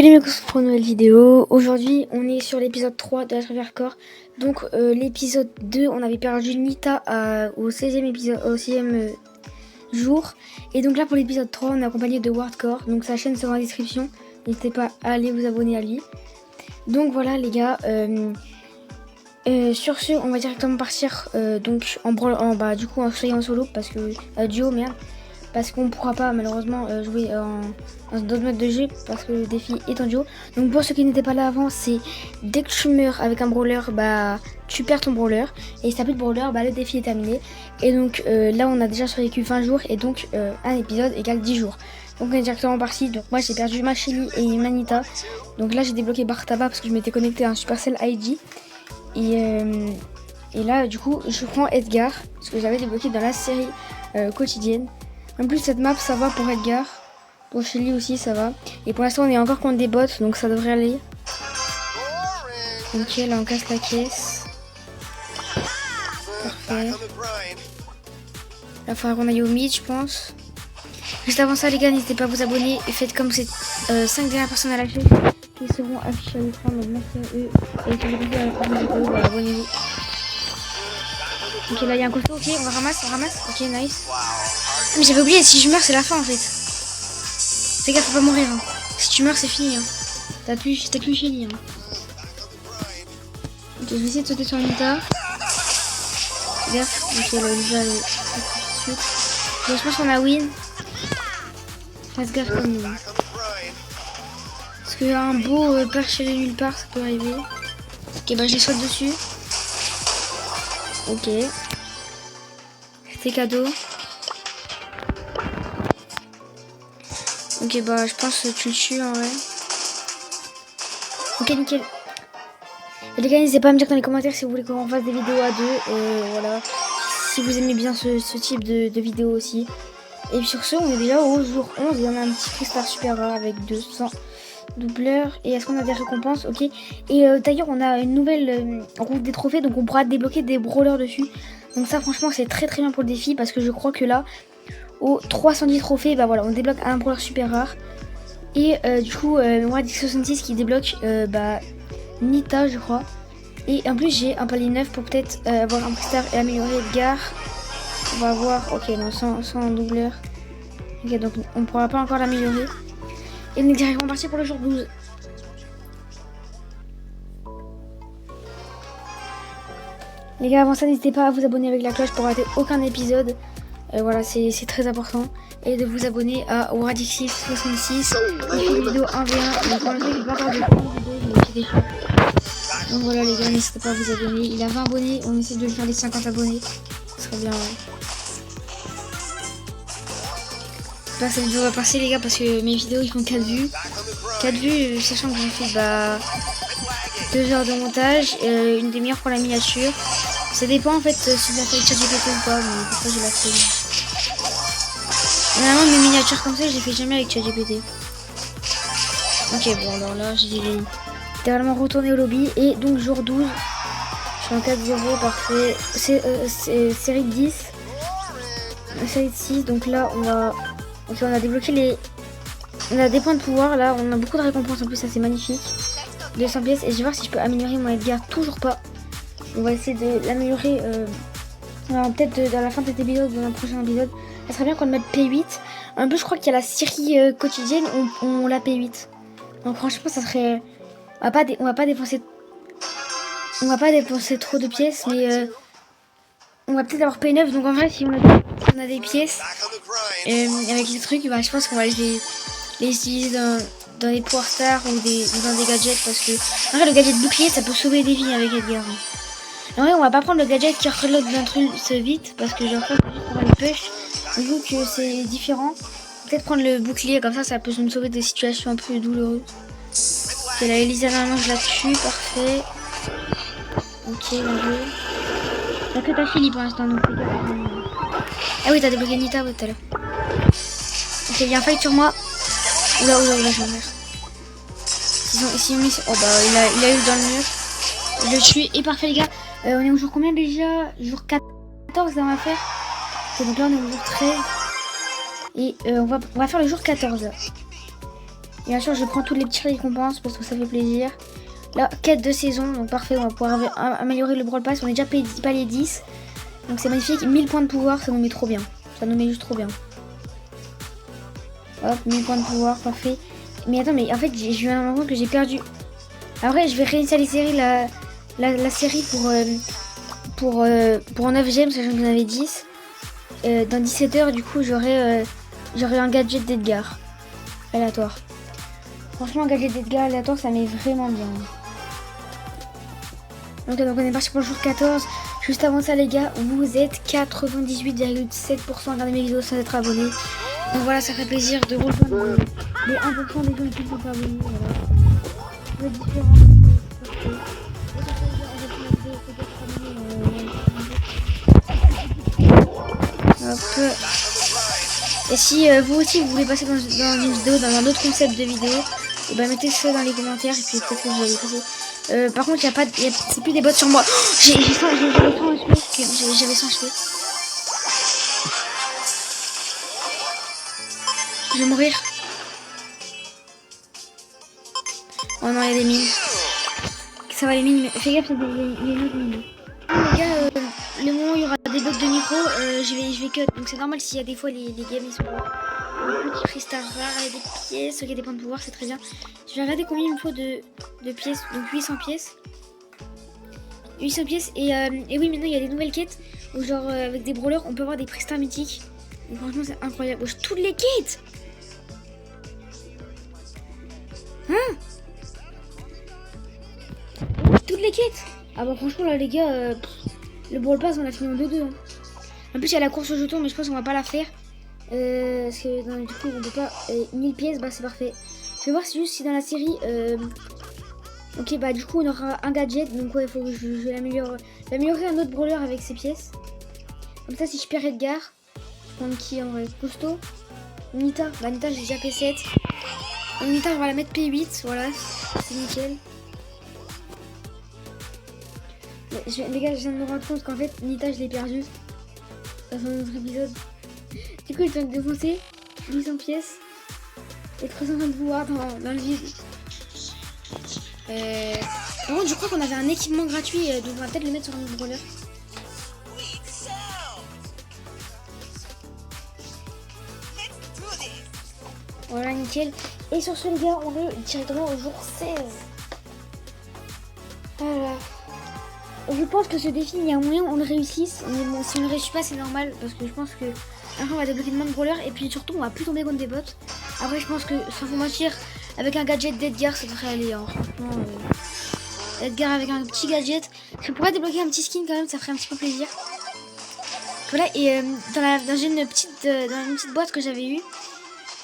Salut mes cousins pour une nouvelle vidéo. Aujourd'hui on est sur l'épisode 3 de la Traverse Corps. Donc l'épisode 2 on avait perdu Nita au 16e épisode, au 6e jour. Et donc là pour l'épisode 3 on est accompagné de Wardcore. Donc sa chaîne sera en description. N'hésitez pas à aller vous abonner à lui. Donc voilà les gars. Sur ce on va directement partir donc du coup en solo parce que duo merde. Parce qu'on ne pourra pas malheureusement jouer en d'autres modes de jeu parce que le défi est en duo. Donc pour ceux qui n'étaient pas là avant, c'est dès que tu meurs avec un brawler, bah tu perds ton brawler. Et si t'as plus de brawler, bah le défi est terminé. Et donc là on a déjà survécu 20 jours et donc un épisode égale 10 jours. Donc on est directement parti. Donc moi j'ai perdu ma Shelly et Manita. Donc là j'ai débloqué Bartaba parce que je m'étais connecté à un Supercell ID. Et là du coup je prends Edgar parce que j'avais débloqué dans la série quotidienne. En plus cette map ça va pour Edgar, pour Shelly aussi ça va. Et pour l'instant on est encore contre des bots donc ça devrait aller. Ok là on casse la caisse. Parfait. Là il faudra qu'on aille au mid je pense. Juste avant ça les gars n'hésitez pas à vous abonner et faites comme ces 5 dernières personnes à la chaîne qui seront affichées à l'écran. Donc merci à eux. Et si vous voulez à la fin de la vidéo, bah, abonnez-vous. Ok là il y a un costaud, ok on ramasse. Ok nice. Mais j'avais oublié, si je meurs c'est la fin en fait. Fais gaffe, faut pas mourir. Hein. Si tu meurs c'est fini. Hein. T'as plus Shelly. Hein. Ok, je vais essayer de sauter sur Anita. Fais gaffe, ok là Lisa elle est tout de suite. Ok, je pense qu'on a win. Fasse gaffe comme nous. Parce qu'un beau perché nulle part ça peut arriver. Ok bah je les saute dessus. Ok. C'était cadeau. Ok bah je pense que tu le tues en vrai. Ok nickel. Et les gars n'hésitez pas à me dire dans les commentaires si vous voulez qu'on fasse des vidéos à deux. Voilà. Si vous aimez bien ce type de vidéo aussi. Et puis sur ce on est déjà au jour 11. Il y en a un petit cristal super rare avec 200 doubleurs. Et est-ce qu'on a des récompenses? Ok. Et d'ailleurs on a une nouvelle route des trophées. Donc on pourra débloquer des brawlers dessus. Donc ça franchement c'est très bien pour le défi. Parce que je crois que là au 310 trophées, bah voilà, on débloque un brawler super rare. Et du coup, moi, 1066 qui débloque Nita, je crois. Et en plus, j'ai un palier 9 pour peut-être avoir un star et améliorer Edgar. On va voir, ok, non, sans doubleur. Ok, donc on ne pourra pas encore l'améliorer. Et on est directement parti pour le jour 12. Les gars, avant ça, n'hésitez pas à vous abonner avec la cloche pour rater aucun épisode. Voilà, c'est très important. Et de vous abonner à Radixif66. Il fait une vidéo 1v1. Donc pour l'instant, il va avoir de bonnes vidéos. Donc voilà, les gars, n'hésitez pas à vous abonner. Il a 20 abonnés. On essaie de lui faire les 50 abonnés. Ce serait bien, ouais. Là, cette vidéo va passer, les gars, parce que mes vidéos ils font 4 vues. 4 vues, sachant que j'ai fait 2 heures de montage, une demi-heure pour la miniature. Ça dépend en fait si j'ai fait avec ChatGPT ou pas, mais pourquoi j'ai la flemme. Normalement mes miniatures comme ça je les fais jamais avec ChatGPT. Ok bon alors là j'ai littéralement retourné au lobby et donc jour 12. Je suis en 4-0 parfait. C'est série de 10. Série de 6 donc là on va. Ok on a débloqué les. On a des points de pouvoir là, on a beaucoup de récompenses en plus ça c'est magnifique. 200 pièces et je vais voir si je peux améliorer mon Edgar, toujours pas. On va essayer de l'améliorer peut-être dans la fin de cet épisode, dans un prochain épisode. Ça serait bien qu'on le mette P8. En plus je crois qu'il y a la série quotidienne, on l'a P8. Donc franchement ça serait... On va pas dépenser trop de pièces, mais on va peut-être avoir P9. Donc en vrai si on a des pièces avec les trucs, bah, je pense qu'on va les utiliser dans les Power Stars ou dans des gadgets. Parce que en vrai le gadget bouclier ça peut sauver des vies avec Edgar. En vrai on va pas prendre le gadget qui reload d'un truc vite parce que genre c'est juste pour les push. Vu que c'est différent, peut-être prendre le bouclier comme ça peut nous sauver des situations un peu douloureuses. Ok là Elisa normalement je la tue, parfait. Ok on veut. T'as que ta Shelly pour l'instant donc ah oui t'as débloqué Nita tout à l'heure. Ok il y a un fight sur moi. Oula je vais mourir. Oh bah il a eu dans le mur. Je le tue et parfait les gars. On est au jour combien déjà? Jour 14 dans l'affaire. Ok donc là on est au jour 13. Et on va faire le jour 14 là. bien sûr, je prends toutes les petites récompenses parce que ça fait plaisir. Là, quête de saison, donc parfait, on va pouvoir améliorer le Brawl Pass. On est déjà palier 10. Donc c'est magnifique, 1000 points de pouvoir, ça nous met trop bien. Ça nous met juste trop bien. Hop, 1000 points de pouvoir, parfait. Mais attends, mais en fait, j'ai eu l'impression que j'ai perdu. Après, je vais réinstaller la série pour 9 gemmes, sachant que j'en avais 10. Dans 17 heures, du coup, j'aurai un gadget d'Edgar. Aléatoire. Franchement, un gadget d'Edgar aléatoire, ça met vraiment bien. Donc on est parti pour le jour 14. Juste avant ça, les gars, vous êtes 98,7% à regarder mes vidéos sans être abonné. Donc voilà, ça fait plaisir de rejoindre les 1% des gens qui sont pas abonnés. Voilà. Vous êtes différents. Hop. Et si vous aussi vous voulez passer dans une vidéo, dans un autre concept de vidéo, et ben mettez ça dans les commentaires et puis peut-être que vous allez passer. Par contre, c'est plus des bots sur moi. Oh, j'avais 100 HP. J'avais 100 HP. Je vais mourir. Oh non, il y a des mines. Ça va les mines, mais fais gaffe, il y a une autre mine. Les gars, le moment où il y aura des bugs de micro, je vais cut. Donc c'est normal s'il y a des fois les games ils sont petit freestyle rare avec des pièces, ok, des points de pouvoir, c'est très bien. Je vais regarder combien il me faut de pièces. Donc 800 pièces. 800 pièces et oui, maintenant il y a des nouvelles quêtes où genre avec des brawlers on peut avoir des freestyles mythiques. Et franchement c'est incroyable. Wesh, toutes les quêtes. Hein? Toutes les quêtes. Ah bah franchement là les gars, le Brawl Pass on l'a fini en 2-2 hein. En plus il y a la course au jeton mais je pense qu'on va pas la faire. Parce que du coup on peut pas 1000 pièces, bah c'est parfait. Je vais voir si dans la série ok bah du coup on aura un gadget. Donc ouais il faut que je vais l'améliorer un autre brawler avec ces pièces. Comme ça si je perds Edgar, je prends qui en vrai? Costaud, Nita, bah Nita j'ai déjà P7. Donc Nita on va la mettre P8, voilà, c'est nickel. Les gars, je viens de me rendre compte qu'en fait, Nita, je l'ai perdu dans un autre épisode. Du coup, je viens de défoncer 800 pièces et 300 de pouvoir dans le vide. Par contre, je crois qu'on avait un équipement gratuit, donc on va peut-être le mettre sur un brawler. Voilà, nickel. Et sur ce, les gars, on est directement au jour 16. Voilà. Je pense que ce défi, il y a un moyen on le réussisse. Mais bon, si on ne réussit pas, c'est normal. Parce que je pense que après, on va débloquer de brawlers. Et puis surtout, on va plus tomber contre des bots. Après, je pense que, sans vous mentir, avec un gadget d'Edgar, ça devrait aller. Hein. Franchement, Edgar avec un petit gadget. Je pourrais débloquer un petit skin quand même, ça ferait un petit peu plaisir. Voilà, et dans une petite boîte que j'avais eu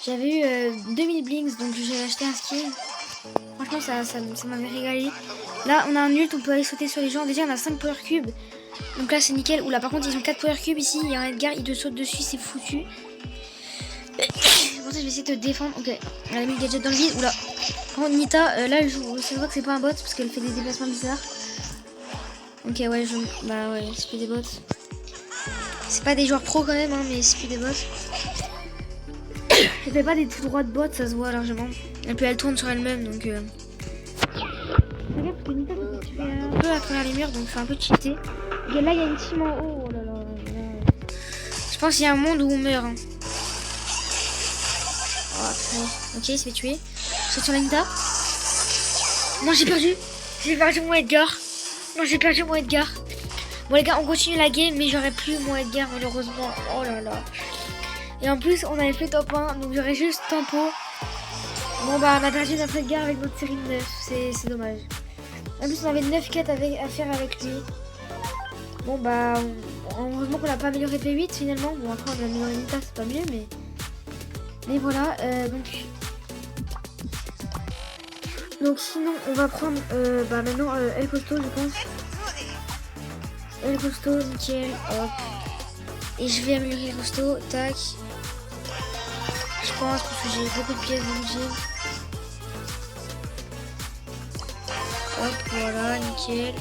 2000 blinks. Donc j'ai acheté un skin. Franchement, ça m'avait régalé. Là, on a un ult, on peut aller sauter sur les gens. Déjà, on a 5 power cubes. Donc là, c'est nickel. Oula, par contre, ils ont 4 power cubes ici. Il y a un Edgar, il te saute dessus, c'est foutu. Pour ça, je vais essayer de te défendre. Ok, elle a mis le gadget dans le vide. Oula. Par contre, Nita, là, elle joue. C'est vrai que c'est pas un bot parce qu'elle fait des déplacements bizarres. Ok, ouais, bah ouais, c'est plus des bots. C'est pas des joueurs pro quand même, hein, mais c'est plus des bots. Elle fait pas des tout droits de bot, ça se voit largement. Et puis elle tourne sur elle-même, donc regarde, parce que Nita, tu fais un peu à travers les murs, donc c'est un peu cheaté. Et là, il y a une team en haut. Oh là là, je pense qu'il y a un monde où on meurt. Hein. Oh, ok, il se fait tuer. Je saute sur la Nita. Non, j'ai perdu. J'ai perdu mon Edgar. Non, j'ai perdu mon Edgar. Bon, les gars, on continue la game, mais j'aurais plus mon Edgar, malheureusement. Oh là là. Et en plus, on avait fait top 1, donc j'aurais juste tempo. Bon, bah, on a perdu notre Edgar avec notre série de 9. C'est dommage. En plus, on avait 9 quêtes à faire avec lui. Bon, bah, heureusement qu'on n'a pas amélioré P8 finalement. Bon, après, on a amélioré Nita, c'est pas mieux, mais voilà. Donc, sinon, on va prendre bah, maintenant El Costaud, je pense. El Costaud, nickel. Hop. Et je vais améliorer El Costaud. Tac. Je pense parce que j'ai beaucoup de pièces dans le gym. Hop, voilà, nickel.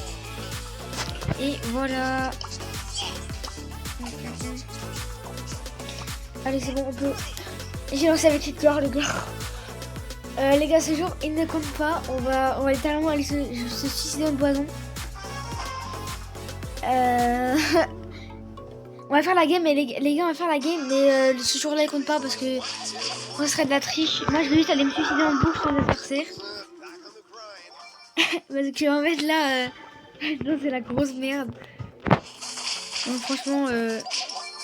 Et voilà. Allez, c'est bon, on peut. J'ai lancé avec Edgar, le gars. Les gars, ce jour, il ne compte pas. On va littéralement aller se suicider en poison. On va faire la game, mais les gars, on va faire la game, mais ce jour-là, il compte pas parce que ce serait de la triche. Moi, je vais juste aller me suicider en boucle sur l'adversaire. Parce que en fait, là, c'est la grosse merde. Donc, franchement,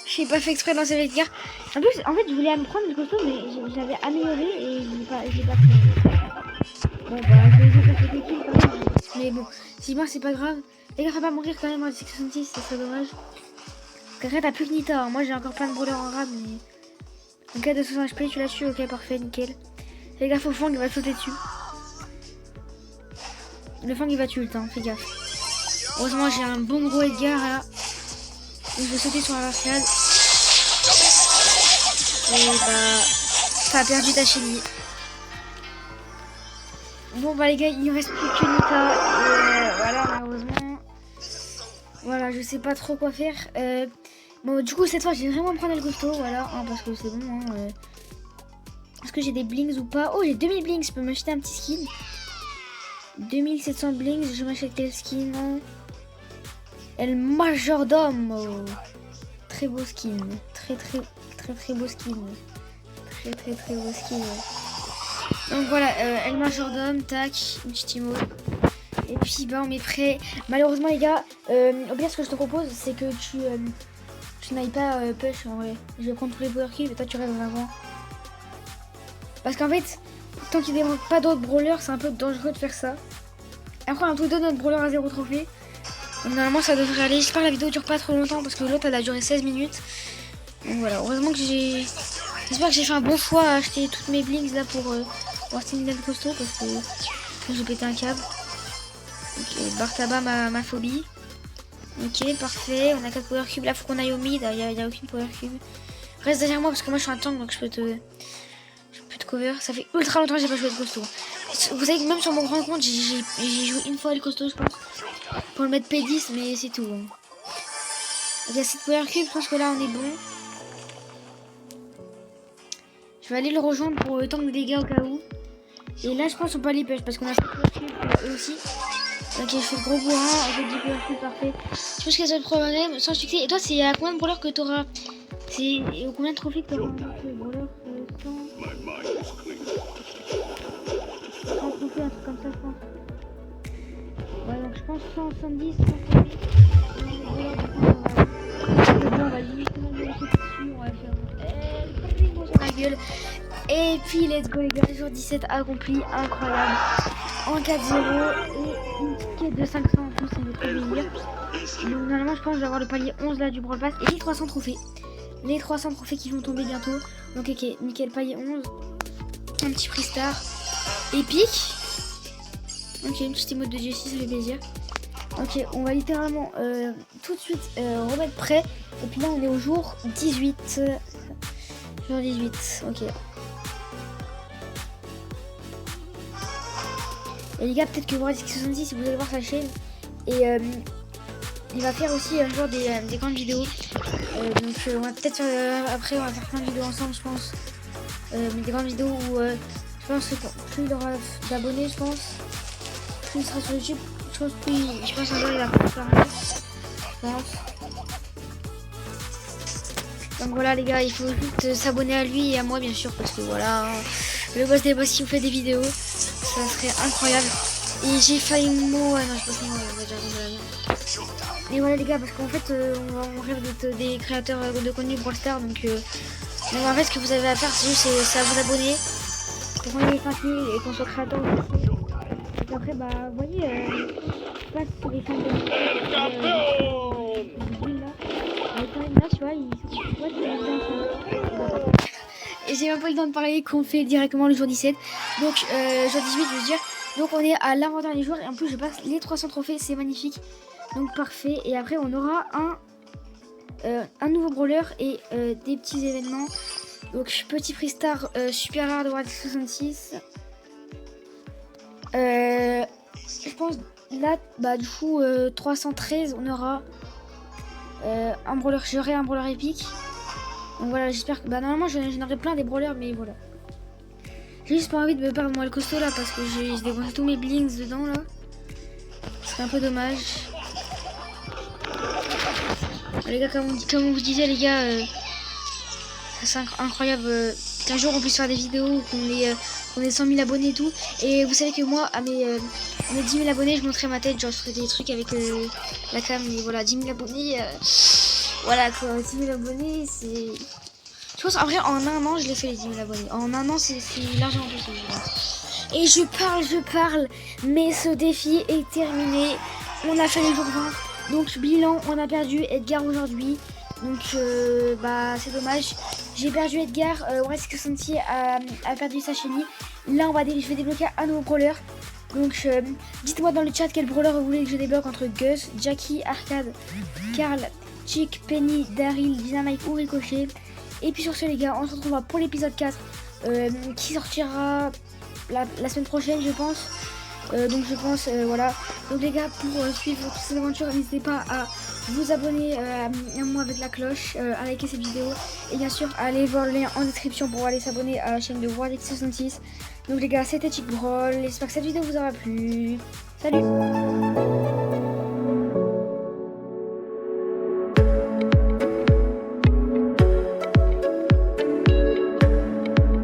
j'ai pas fait exprès de lancer avec guerre. En plus, en fait, je voulais me prendre le costaud, mais j'avais amélioré et j'ai pas pris. Bon, bah, j'ai pas fait des kills quand même. Mais bon, si moi, c'est pas grave. Les gars, faut pas mourir quand même en 66, ça serait dommage. Parce qu'après, t'as plus que Nita. Moi, j'ai encore plein de brawlers en rab, mais. En cas de 60 HP, tu l'as tué. Ok, parfait, nickel. Fais gaffe au fang, il va te sauter dessus. Le fang, il va tuer le temps, fais gaffe. Heureusement, j'ai un bon gros Edgar là. Donc, je vais sauter sur la verticale. Et bah. T'as perdu ta chérie. Bon, bah, les gars, il ne reste plus que Nita. Et voilà, malheureusement. Voilà, je sais pas trop quoi faire. Bon, du coup, cette fois, je vais vraiment prendre le costaud, voilà, hein, parce que c'est bon. Hein, Est-ce que j'ai des blings ou pas? Oh, j'ai 2000 blings, je peux m'acheter un petit skin. 2700 blings, je vais m'acheter quel skin? El Majordome. Oh. Très beau skin. Très beau skin. Très beau skin. Donc voilà, El Majordome, tac, une petite emote. Et puis, bah, on met prêt. Malheureusement, les gars, au pire, ce que je te propose, c'est que tu n'ailles pas push en vrai. Je vais prendre tous les power cubes et toi tu restes en avant. Parce qu'en fait, tant qu'il ne démarre pas d'autres brawlers, c'est un peu dangereux de faire ça. Après, on a tous deux notre brawler à 0 trophée. Donc normalement ça devrait aller. J'espère que la vidéo dure pas trop longtemps parce que l'autre elle a duré 16 minutes. Donc voilà, heureusement que j'espère que j'ai fait un bon choix à acheter toutes mes blings là pour acheter une costaud parce que j'ai pété un câble. Ok, Bartaba ma phobie. Ok, parfait, on a 4 power cubes, là faut qu'on aille au mid, il y a aucune power cube. Reste derrière moi parce que moi je suis un tank donc je peux te cover. Ça fait ultra longtemps que j'ai pas joué de costaud. Vous savez que même sur mon grand compte j'ai joué une fois le costaud je pense. Pour le mettre P10 mais c'est tout. Il y a 7 power cubes, je pense que là on est bon. Je vais aller le rejoindre pour le tank de dégâts au cas où. Et là je pense qu'on peut aller pêche parce qu'on a 7 power cubes eux aussi. Ok, je fais le gros bourrin avec 10 power cubes, parfait. Je pense qu'il y a ce problème sans succès. Et toi, c'est à combien de brawlers que t'auras? C'est combien de trophées que t'auras? Brawler 100 trophées, un truc comme ça, je pense. Ouais, donc je pense 170, 170. Bon, on va limiter le dessus, on va faire sur la gueule. Et puis, let's go, les gars, jour 17 accompli, incroyable. En 4-0 et une petite quête de 500 en plus, c'est notre délire. Donc normalement je pense que je vais avoir le palier 11 là du Brawl Pass et les 300 trophées. Les 300 trophées qui vont tomber bientôt. Donc ok, nickel, palier 11. Un petit free star. Épique. Ok, une petite emote de Jessie, ça fait plaisir. Ok, on va littéralement tout de suite remettre prêt. Et puis là on est au jour 18. Jour 18, ok. Et les gars, peut-être que vous regardez 66 si vous allez voir sa chaîne. Et il va faire aussi un jour des grandes vidéos. Donc on va peut-être après on va faire plein de vidéos ensemble je pense. Mais des grandes vidéos où je pense que plus il aura d'abonnés je pense. Plus il sera sur YouTube. Je pense un jour il va faire un je pense. Donc voilà les gars, il faut juste s'abonner à lui et à moi bien sûr parce que voilà, le boss des boss qui vous fait des vidéos. Ça serait incroyable. Et j'ai failli mourir. Ouais, non, je pense que on va déjà et voilà les gars, parce qu'en fait, on rêve d'être des créateurs de contenu Brawl Stars. Donc en fait, ce que vous avez à faire, c'est juste à vous abonner pour qu'on ait les 5000 et qu'on soit créateur aussi. Et après, bah, vous voyez, je passe sur les 5 de là, tu vois, et j'ai même pas eu le temps de parler qu'on fait directement le jour 17. Donc jour 18 je veux dire. Donc on est à l'inventaire des joueurs et en plus je passe les 300 trophées, c'est magnifique. Donc parfait. Et après on aura un nouveau brawler et des petits événements. Donc petit free star super rare de World 66. Je pense là bah du coup 313 on aura un brawler, j'aurai un brawler épique. Donc voilà, j'espère que bah normalement j'en aurai plein des brawlers mais voilà. J'ai juste pas envie de me perdre moi le costaud là parce que j'ai dépensé tous mes blings dedans là. Ce serait un peu dommage. Les gars, comme on vous disait les gars, c'est incroyable qu'un jour on puisse faire des vidéos, qu'on ait 100 000 abonnés et tout. Et vous savez que moi, à mes 10 000 abonnés, je montrais ma tête, genre je ferais des trucs avec la cam. Et voilà, 10 000 abonnés, voilà quoi, 10 000 abonnés, c'est... Je pense en vrai, en un an, je l'ai fait les 10 000 abonnés. En un an, c'est largement possible. Et je parle, mais ce défi est terminé. On a fait les jours 20. Donc bilan, on a perdu Edgar aujourd'hui. Donc bah c'est dommage. J'ai perdu Edgar, Rescue Santi a perdu sa chenille. Là je vais débloquer un nouveau brawler. Donc dites-moi dans le chat quel brawler vous voulez que je débloque entre Gus, Jackie, Arcade, Carl, Chick, Penny, Daryl, Dynamite ou Ricochet. Et puis sur ce les gars, on se retrouve pour l'épisode 4 qui sortira la semaine prochaine je pense. Donc je pense voilà. Donc les gars, pour suivre toutes ces aventures, n'hésitez pas à vous abonner à moi avec la cloche, à liker cette vidéo et bien sûr allez voir le lien en description pour aller s'abonner à la chaîne de Wardex66. Donc les gars, c'était Chic Brawl, j'espère que cette vidéo vous aura plu. Salut.